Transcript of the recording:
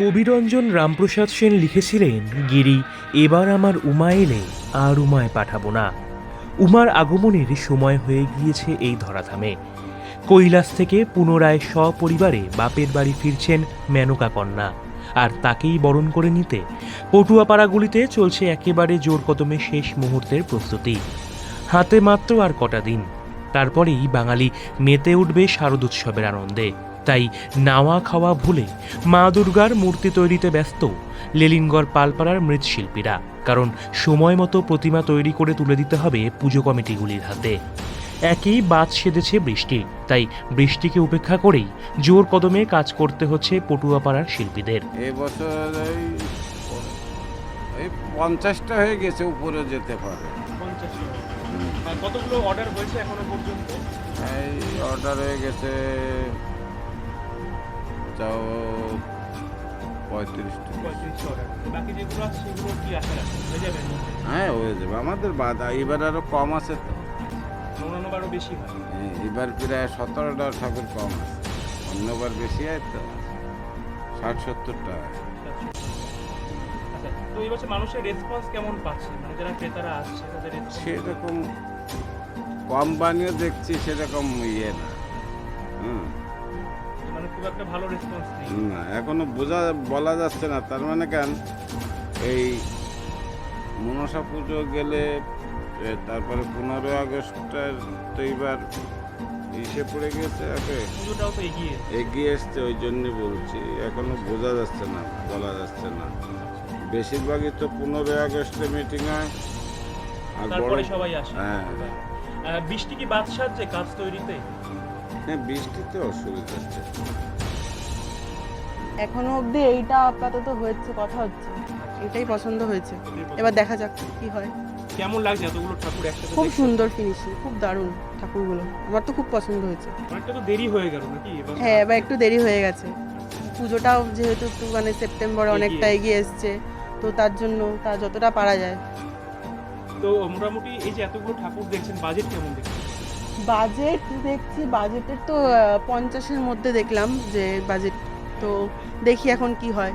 কবিরঞ্জন রামপ্রসাদ সেন লিখেছিলেন, গিরি এবার আমার উমা এলে আর উমায় পাঠাবো না। উমার আগমনের সময় হয়ে গিয়েছে এই ধরাধামে। কৈলাস থেকে পুনরায় সপরিবারে বাপের বাড়ি ফিরছেন মেনকা কন্যা, আর তাকেই বরণ করে নিতে পটুয়াপাড়াগুলিতে চলছে একেবারে জোর কদমে শেষ মুহূর্তের প্রস্তুতি। হাতে মাত্র আর কটা দিন, তারপরেই বাঙালি মেতে উঠবে শারদোৎসবের আনন্দে। তাই নাওয়া খাওয়া ভুলে মা দুর্গার মূর্তি তৈরিতে ব্যস্ত লেলিনগড় পালপাড়ার মৃৎশিল্পীরা, কারণ সময় মতো প্রতিমা তৈরি করে তুলে দিতে হবে পুজো কমিটিগুলির হাতে। একই বাদ সেধেছে বৃষ্টি, তাই বৃষ্টিকে উপেক্ষা করেই জোর কদমে কাজ করতে হচ্ছে পটুয়াপাড়ার শিল্পীদের। এবছর এই 50টা হয়ে গেছে, উপরে যেতে পারে। কতগুলো অর্ডার হয়েছে এখনো পর্যন্ত? এই অর্ডার হয়ে গেছে তাও 35টা। বাকি যেগুলো আছে সেগুলো কি আশা রাখছেন হয়ে যাবে? হ্যাঁ, হয়ে যাবে। আমাদের বাধা এবার আরো কম আছে তো, অন্যান্যবারও বেশি হয়। এবার প্রায় 17টা ঠাকুর কম আছে, অন্যবার বেশি হয় তো, 60-70টা। আচ্ছা, তো এই বছর মানুষের রেসপন্স কেমন পাচ্ছে, মানে যারা ক্রেতারা আসছে তাদের সেরকম কম বানিয়ে দেখছি, সেরকম ইয়ে না। মানে খুব একটা ভালো রেসপন্স নেই না, এখনো বলা যাচ্ছে না। তার মানে কেন, এই মনসা পুজো গেলে তারপরে 15 আগস্টের তো এবার ইসে পড়ে গেছে, পুজোটাও তো এগিয়ে এসছে। ওই জন্যই বলছি, এখনো বোঝা যাচ্ছে না, বলা যাচ্ছে না। বেশিরভাগই তো 15 আগস্টে মিটিং হয়, আর তারপরে সবাই আসে। হ্যাঁ, বৃষ্টি কি বাদ সাজছে কাজ তৈরিতে? হ্যাঁ, বৃষ্টিতে অসুবিধা হচ্ছে। এখনো অবধি এইটা আপাতত হয়েছে, কথা হচ্ছে, এটাই পছন্দ হয়েছে। এবার দেখা যাক কি হয়। কেমন লাগছে এতগুলো ঠাকুর একসাথে? খুব সুন্দর ফিনিশিং, খুব দারুণ ঠাকুরগুলো, আমার তো খুব পছন্দ হয়েছে। অনেকটা তো দেরি হয়ে গেল নাকি এবার? হ্যাঁ, এবার একটু দেরি হয়ে গেছে। পুজোটাও যেহেতু একটু মানে সেপ্টেম্বরে অনেকটা এগিয়ে এসছে, তো তার জন্য যতটা পারা যায়। তো মোটামুটি এই যে এতগুলো ঠাকুর দেখছেন, বাজেট কেমন দেখছেন? বাজেট দেখছি, বাজেটের তো 50-এর মধ্যে দেখলাম যে বাজেট, তো দেখি এখন কি হয়।